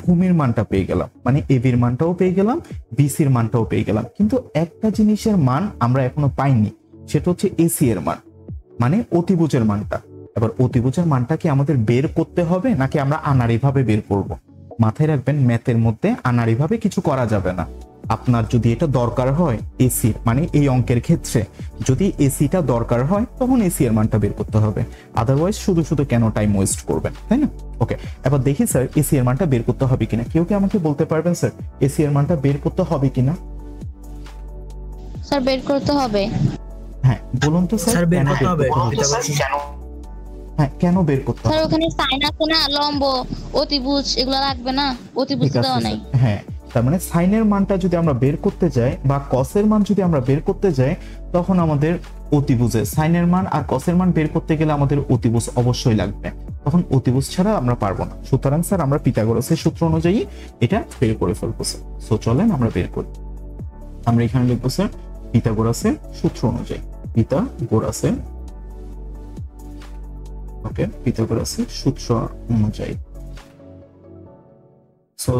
ভূমির মানটা পেয়ে গেলাম, মানে এবির মানটাও পেয়ে গেলাম, বিসির মানটাও পেয়ে গেলাম, কিন্তু একটা জিনিসের মান আমরা এখনো পাইনি, সেটা হচ্ছে এসি এর মান, মানে অতিভুজের মানটা। এবার অতিভুজের মানটা কি আমাদের বের করতে হবে, নাকি আমরা আনাড়ি ভাবে বের করব? মাথায় রাখবেন, ম্যাথের মধ্যে আনাড়ি ভাবে কিছু করা যাবে না। আপনার যদি এটা দরকার হয় এসি, মানে এই অঙ্কের ক্ষেত্রে যদি এসিটা দরকার হয়, তখন এসি এর মানটা বের করতে হবে। আদারওয়াইজ শুধু কেন টাইম ওয়েস্ট করবেন, তাই না? ওকে, এবার দেখি স্যার এসি এর মানটা বের করতে হবে কিনা। কেউ কি আমাকে বলতে পারবেন স্যার এসি এর মানটা বের করতে হবে কিনা? স্যার বের করতে হবে। হ্যাঁ বলুন তো স্যার, বের কেন করতে হবে? হ্যাঁ কেন বের করতে হবে? স্যার ওখানে সাইন আছে না, লম্ব, অতিভুজ এগুলো লাগবে না, অতিভুজ দেওয়া নাই। হ্যাঁ, তার মানে সাইনের মানটা যদি আমরা বের করতে যাই, বা কসের মান যদি আমরা বের করতে যাই, তখন আমাদের অতিভুজে সাইনের মান আর কসের মান বের করতে গেলে আমাদের অতিভুজ অবশ্যই লাগবে, তখন অতিভুজ ছাড়া আমরা পারবো না। সুতরাং স্যার আমরা পিথাগোরাসের সূত্র অনুযায়ী এটা বের করে ফেলবো স্যার। সো চলেন আমরা বের করি। আমরা এখানে লিখবো স্যার পিথাগোরাসের সূত্র অনুযায়ী, পিথাগোরাসের সূত্র অনুযায়ী। সো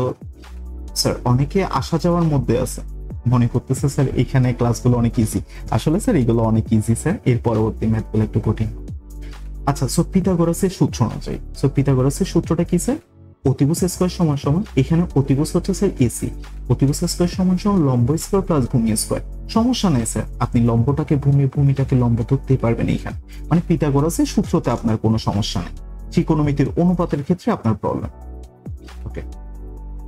স্যার অনেকে আসা যাওয়ার মধ্যে আছে, মনে করতেছে স্যার এখানে ক্লাসগুলো অনেক ইজি। আসলে স্যার এগুলো অনেক ইজি স্যার, এর পরবর্তী ম্যাথগুলো একটু কঠিন। আচ্ছা, সো পিথাগোরাসের সূত্র অনুযায়ী, পিথাগোরাসের সূত্রটা কি স্যার? অতিভুজ স্কয়ার সমান সমান, এখানে অতিভুজ হচ্ছে স্যার এসি, অতিভুজ স্কয়ার সমান সমান লম্ব স্কয়ার প্লাস ভূমি স্কয়ার। সমস্যা নেই স্যার, আপনি লম্বটাকে ভূমি, ভূমিটাকে লম্ব ধরতেই পারবেন এইখানে, মানে পিথাগোরাসের সূত্রতে আপনার কোনো সমস্যা নেই। ত্রিকোণমিতির অনুপাতের ক্ষেত্রে আপনার প্রবলেম। ওকে,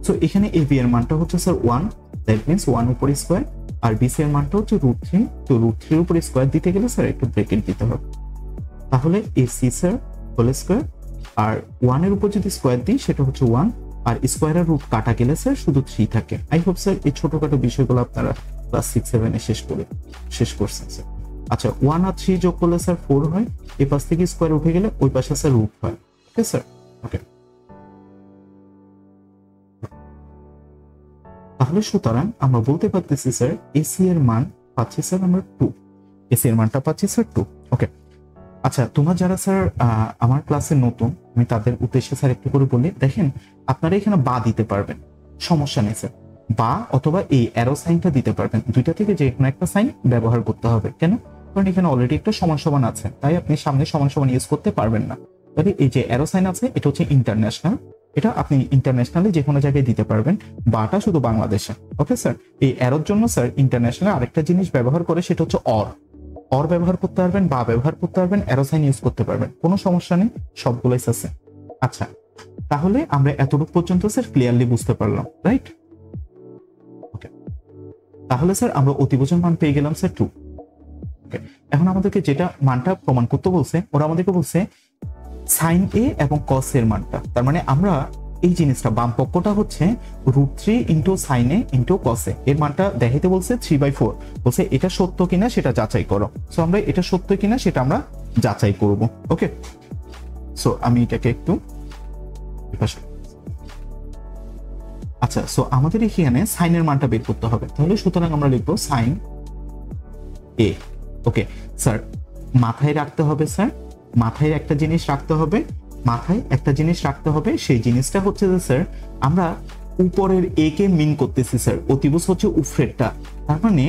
সো এখানে এবি এর মানটা হচ্ছে স্যার 1, দ্যাট মিন্স 1 উপর স্কয়ার, আর বিসি এর মানটা হচ্ছে √3। তো √3 উপর স্কয়ার দিতে গেলে স্যার একটু ব্র্যাকেট দিতে হবে, তাহলে এসি স্যার হোল স্কয়ার, আর 1 এর উপর যদি স্কয়ার দিই সেটা হচ্ছে 1, আর স্কয়ারের রুট কাটা গেলে স্যার শুধু 3 থাকে। আই হোপ স্যার এই ছোটখাটো বিষয়গুলো আপনারা ক্লাস 6-7 এ শেষ করছেন স্যার। আচ্ছা, 1 আর 3 যোগ করলে স্যার 4 হয়, এই পাশ থেকে স্কয়ার উঠে গেলে ওই পাশে স্যার রুট হয়। ওকে স্যার, ওকে তাহলে সুতরাং আমরা বলতে পারতেছি স্যার এসি এর মান পাচ্ছি স্যার আমরা 2, এসি এর মানটা পাচ্ছি স্যার 2। ওকে, আচ্ছা তোমরা যারা স্যার আমার ক্লাসে নতুন, আমি তাদের উদ্দেশ্যে স্যার একটু করে বলি, দেখেন আপনারা এখানে বা দিতে পারবেন, সমস্যা নেই স্যার, বা অথবা এই অ্যারো সাইনটা দিতে পারবেন, দুইটা থেকে যে কোনো একটা সাইন ব্যবহার করতে হবে। কেন? কারণ এখানে অলরেডি একটা সমান সমান আছে, তাই আপনি সামনে সমান সমান ইউজ করতে পারবেন না। তাহলে এই যে অ্যারো সাইন আছে এটা হচ্ছে ইন্টারন্যাশনাল, এটা আপনি ইন্টারন্যাশনালি যে কোনো জায়গায় দিতে পারবেন, বাটা শুধু বাংলাদেশে। ওকে স্যার, এই অ্যারোর জন্য স্যার ইন্টারন্যাশনাল আরেকটা জিনিস ব্যবহার করে, সেটা হচ্ছে অর ব্যবহার করতে পারবেন, বা ব্যবহার করতে পারবেন, অ্যারো সাইন ইউজ করতে পারবেন, কোনো সমস্যা নেই, সবগুলোই আছে। আচ্ছা তাহলে আমরা এতটুকু পর্যন্ত স্যার ক্লিয়ারলি বুঝতে পারলাম, রাইট? ওকে, তাহলে স্যার আমরা অতিভুজের মান পেয়ে গেলাম স্যার 2। ওকে, এখন আমাদেরকে যেটা মানটা প্রমাণ করতে বলছে, ওরা আমাদেরকে বলছে সাইন এ এবং কস এর মানটা, তার মানে আমরা এই জিনিসটা বাম পক্ষটা হচ্ছে √3 ইন্টু সাইন এ ইন্টু কস এ, এর মানটা দেখাইতে বলছে 3/4, বলছে এটা সত্য কিনা সেটা যাচাই করো। সো আমরা এটা সত্য কিনা সেটা আমরা যাচাই করব। ওকে, সো আমি এটাকে একটু, আচ্ছা সো আমাদের এখানে সাইনের মানটা বের করতে হবে, তাহলে সুতরাং আমরা লিখবো সাইন এ। ওকে স্যার, মাথায় রাখতে হবে স্যার, মাথায় একটা জিনিস রাখতে হবে, মাথায় একটা জিনিস রাখতে হবে, সেই জিনিসটা হচ্ছে যে স্যার আমরা উপরের এ কে মিন করতেছি স্যার, অতিভুজ হচ্ছে উপরেরটা, তার মানে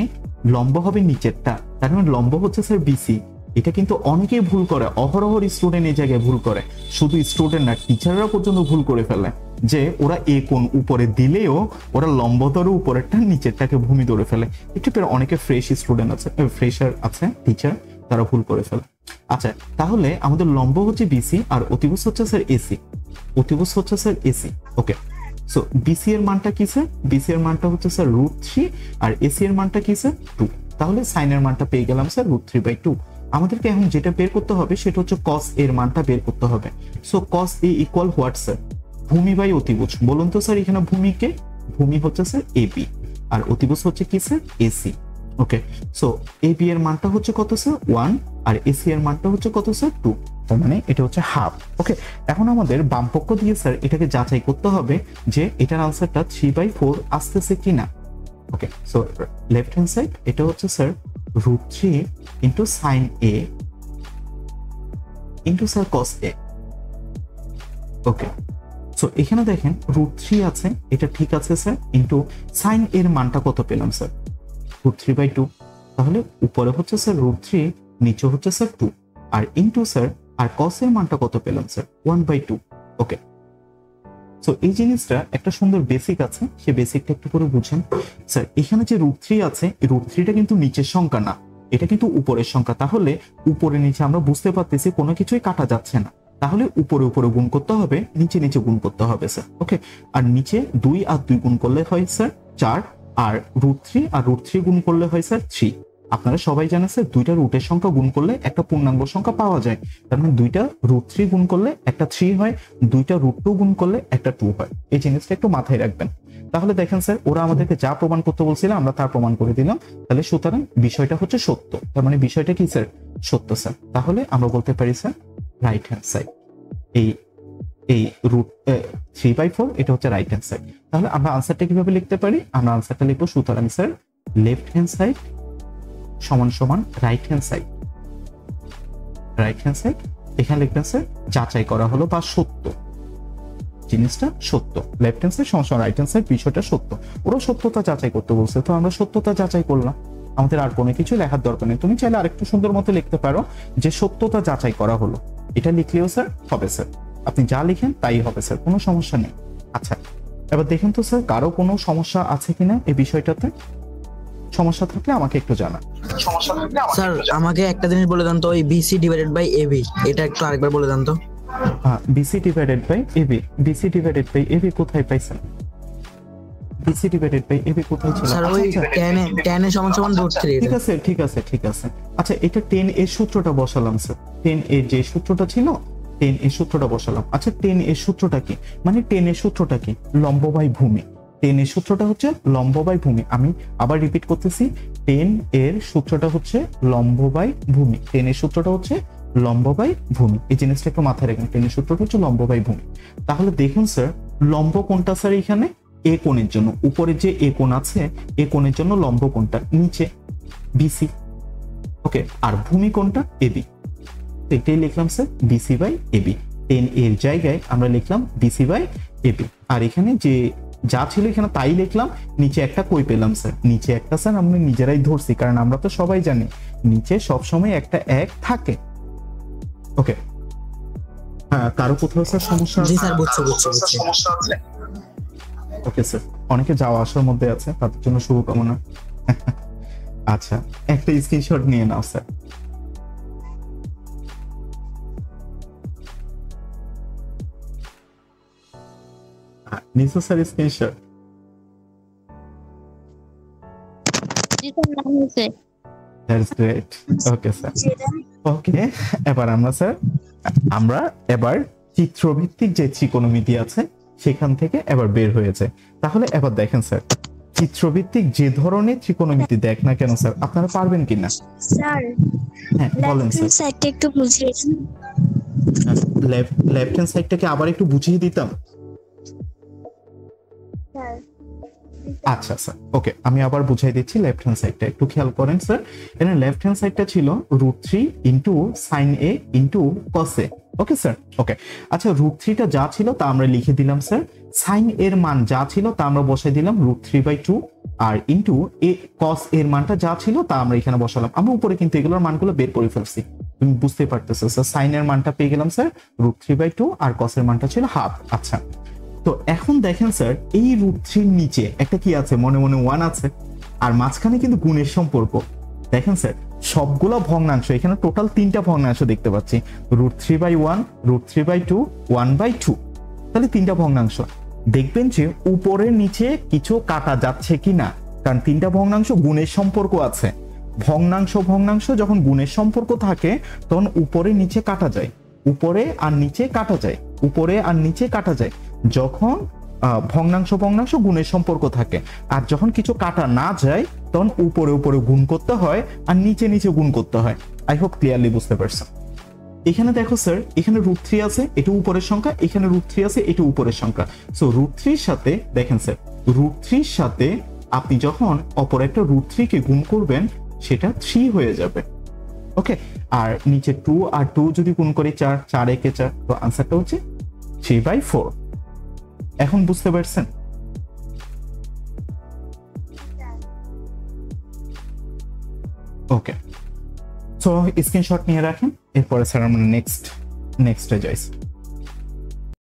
লম্ব হবে নিচেরটা, তার মানে লম্ব হচ্ছে স্যার বিসি। এটা কিন্তু অনেকেই ভুল করে, অহরহ স্টুডেন্ট এই জায়গায় ভুল করে, শুধু স্টুডেন্ট না টিচাররা পর্যন্ত ভুল করে ফেলে, যে ওরা এ কোণ উপরে দিলেও ওরা লম্ব ধরে উপরেরটা নিচেরটাকে ভূমি ধরে ফেলে। একটু পরে অনেকে ফ্রেশ স্টুডেন্ট আছে, ফ্রেশার আছে টিচার, তারা ভুল করে ফেলে। আচ্ছা তাহলে আমাদের লম্ব হচ্ছে বিসি আর অতিভুজ হচ্ছে স্যার এসি, অতিভুজ হচ্ছে স্যার এসি। ওকে, সো বিসি এর মানটা কি স্যার? বিসি এর মানটা হচ্ছে স্যার √3 আর এসি এর মানটা কি স্যার 2। তাহলে সাইনের মানটা পেয়ে গেলাম স্যার √3/2। আমাদেরকে এখন যেটা বের করতে হবে সেটা হচ্ছে কস এর মানটা বের করতে হবে। So cos A equal what sir? ভূমি বাই অতিভুজ। বলুন তো স্যার এখানে ভূমিকে, ভূমি হচ্ছে স্যার এবি আর অতিভুজ হচ্ছে কি স্যার এসি। ওকে, সো এবি এর মানটা হচ্ছে কত স্যার 1 আর এসি এর মানটা হচ্ছে কত স্যার 2, তার মানে এটা হচ্ছে হাফ। ওকে, এখন আমাদের বাম পক্ষ দিয়ে স্যার এটাকে যাচাই করতে হবে যে এটার আনসারটা 3/4 আসতেছে কিনা। ওকে, সো লেফট হ্যান্ড সাইড এটা হচ্ছে স্যার √3 ইন্টু সাইন এ ইন্টু স্যার কস এ। ওকে, সো এখানে দেখেন √3 আছে, এটা ঠিক আছে স্যার, ইন্টু সাইন এর মানটা কত পেলাম স্যার √3/2, তাহলে উপরে হচ্ছে স্যার √3, নিচে হচ্ছে স্যার 2 আর ইন্টু স্যার আর কস এর মানটা কত পেলাম স্যার 1/2। ওকে, সো এই জিনিসটা একটা সুন্দর বেসিক আছে, সেই বেসিকটা একটু করে বুঝেন স্যার। এখানে যে √3 আছে, এই √3টা কিন্তু নিচের সংখ্যা না, এটা কিন্তু উপরের সংখ্যা, তাহলে উপরে নিচে আমরা বুঝতে পারতেছি কোনো কিছুই কাটা যাচ্ছে না, তাহলে উপরে উপরে গুণ করতে হবে, নিচে নিচে গুণ করতে হবে স্যার। ওকে, আর নিচে 2 আর 2 গুণ করলে হয় স্যার 4, আর √3 আর √3 গুণ করলে হয় স্যার 3। আপনারা সবাই জানেন স্যার দুইটা রুটের সংখ্যা গুণ করলে একটা পূর্ণাঙ্গ সংখ্যা পাওয়া যায়, তার মানে দুইটা √3 গুণ করলে একটা 3 হয়, দুইটা √2 গুণ করলে একটা 2 হয়। এই জিনিসটা একটু মাথায় রাখবেন। তাহলে দেখেন স্যার ওরা আমাদেরকে যা প্রমাণ করতে বলছিল আমরা তা প্রমাণ করে দিলাম, তাহলে সুতরাং বিষয়টা হচ্ছে সত্য, তার মানে বিষয়টা কি স্যার সত্য স্যার। তাহলে আমরা বলতে পারি স্যার রাইট হ্যান্ড সাইড, এই √3/4 এটা হচ্ছে রাইট হ্যান্ড সাইড। তাহলে আমরা আনসারটা কিভাবে লিখতে পারি? আমরা আনসারটা লিখবো সুতরাং স্যার লেফট হ্যান্ড সাইড সমান সমান right hand side, right hand side এখানে লিখবেন স্যার যাচাই করা হলো বা সত্য, জিনিসটা সত্য। লেফট হ্যান্ড সাইড সমান সমান রাইট হ্যান্ড সাইড, বিষয়টা সত্য। ওরা সত্যতা যাচাই করতে বলছে, তো আমরা সত্যতা যাচাই করলাম, আমাদের আর কোনো কিছু লেখার দরকার নেই। তুমি চাইলে আরেকটু সুন্দর মতো লিখতে পারো যে সত্যতা যাচাই করা হলো, এটা লিখলেও স্যার হবে স্যার, আপনি যা লিখেন তাই হবে স্যার, কোনো সমস্যা নেই। আচ্ছা এবার দেখেন তো স্যার কারো কোনো সমস্যা আছে কিনা এই বিষয়টাতে? সমস্যা থাকলে আমাকে একটু জানা। স্যার আমাকে একটা জিনিস বলে দেন তো, ওই BC ডিভাইডেড বাই AB এটা একটু আরেকবার বলে দেন তো। BC divided by AB, BC divided by AB কোথায় পাইছেন? BC ডিভাইডেড বাই AB কোথায় ছিল? স্যার ওই tan এ সমান সমান √3। ঠিক আছে ঠিক আছে ঠিক আছে। আচ্ছা এটা 10 এর সূত্রটা বসালাম স্যার, 10 এর যে সূত্রটা ছিল 10 এর সূত্রটা বসালাম। আচ্ছা 10 এর সূত্রটা কি? মানে 10 এর সূত্রটা কি? লম্ব বাই ভূমি। 10 এর সূত্রটা হচ্ছে লম্ব বাই ভূমি। আমি আবার রিপিট করতেছি, 10 এর সূত্রটা হচ্ছে লম্ব বাই ভূমি। 10 এর সূত্রটা হচ্ছে লম্ব বাই ভূমি, এই জিনিসটা একটু মাথায় রাখবেন। 10 এর সূত্রটা হচ্ছে লম্ব বাই ভূমি। তাহলে দেখুন স্যার লম্ব কোনটা স্যার? এখানে এ কোণের জন্য, উপরে যে এ কোণ আছে এ কোণের জন্য লম্ব কোণটা নিচে বিসি। ওকে, আর ভূমি কোণটা এবি। এটাই লিখলাম স্যার বিসি বাই এবি। 10 এর জায়গায় আমরা লিখলাম বিসি বাই এবি। আর এখানে যে যা ছিল এখানে তাই লিখলাম। নিচে একটা কই পেলাম স্যার? নিচে একটা স্যার আমরা নিজেরাই ধরছি, কারণ আমরা তো সবাই জানি নিচে সবসময় একটা এক থাকে। ওকে, হ্যাঁ, কারো কোথাও স্যার সমস্যা জি আছে? স্যার, বুঝছি। ওকে স্যার, অনেকে যাওয়া আসার মধ্যে আছে, তাদের জন্য শুভকামনা। আচ্ছা, একটা স্ক্রিনশট নিয়ে নাও স্যার। নিচে স্যার স্ক্রিনশট। জি স্যার, নাম হয়েছে। That's great. ওকে স্যার, ওকে এবার আমরা এবার চিত্রভিত্তিক যে ত্রিকোণমিতি আছে সেখান থেকে এবার বের হয়েছে। তাহলে এবার দেখেন স্যার, চিত্রভিত্তিক যে ধরনের ত্রিকোণমিতি দেখ না কেন স্যার, আপনারা পারবেন কিনা? স্যার হ্যাঁ বলেন স্যার। সাইডটা একটু বুঝিয়ে দিন। লেফট হ্যান্ড সাইডটাকে আবার একটু বুঝিয়ে দিতাম। স্যার আচ্ছা স্যার, ওকে আমি আবার বুঝাই দিচ্ছি। লেফট হ্যান্ড সাইডটা একটু খেয়াল করেন স্যার। এখানে লেফট হ্যান্ড সাইডটা ছিল √3 ইন্টু সাইন এ ইন্টু কস এ। ওকে স্যার, ওকে। আচ্ছা, √3টা যা ছিল তা আমরা লিখে দিলাম স্যার। সাইন এর মান যা ছিল তা আমরা বসাই দিলাম √3/2, আর ইন্টু এ কস এর মানটা যা ছিল তা আমরা এখানে বসালাম। আমরা উপরে কিন্তু এগুলোর মানগুলো বের করে ফেলছি, তুমি বুঝতে পারতেছো স্যার। সাইন এর মানটা পেয়ে গেলাম স্যার √3/2, আর কস এর মানটা ছিল হাফ। আচ্ছা, তো এখন দেখেন স্যার, এই √3 নিচে একটা কি আছে? মনে মনে 1 আছে, আর মাঝখানে কিন্তু গুণের সম্পর্ক। দেখেন স্যার, সবগুলো ভগ্নাংশ, এখানে টোটাল 3টা ভগ্নাংশ দেখতে পাচ্ছি, √3/1, √3/2, 1/2। তাহলে 3টা ভগ্নাংশ। দেখবেন যে উপরের নিচে কিছু কাটা যাচ্ছে কিনা, কারণ 3টা ভগ্নাংশ গুণের সম্পর্ক আছে। ভগ্নাংশ যখন গুণের সম্পর্ক থাকে তখন উপরে নিচে কাটা যায়, উপরে আর নিচে কাটা যায়, উপরে আর নিচে কাটা যায় যখন ভগ্নাংশ গুণের সম্পর্ক থাকে। আর যখন কিছু কাটা না যায় তখন উপরে গুণ করতে হয় আর নিচে গুণ করতে হয়। আই হোপ ক্লিয়ারলি বুঝতে পারছেন। এখানে দেখো স্যার, এখানে √3 আছে, এটা উপরের সংখ্যা, এখানে √3 আছে, এটা উপরের সংখ্যা। সো √3 সাথে দেখেন স্যার, √3 সাথে আপনি যখন অপর একটা √3 কে গুণ করবেন সেটা 3 হয়ে যাবে। ওকে, আর নিচে 2 আর 2 যদি গুণ করি 4, 4 একে 4, তো আনসারটা হচ্ছে 3/4। এখন বুঝতে পারছেন? ওকে, সো স্ক্রিনশট নিয়ে রাখেন। এরপরে স্যার আমরা নেক্সটে যাই।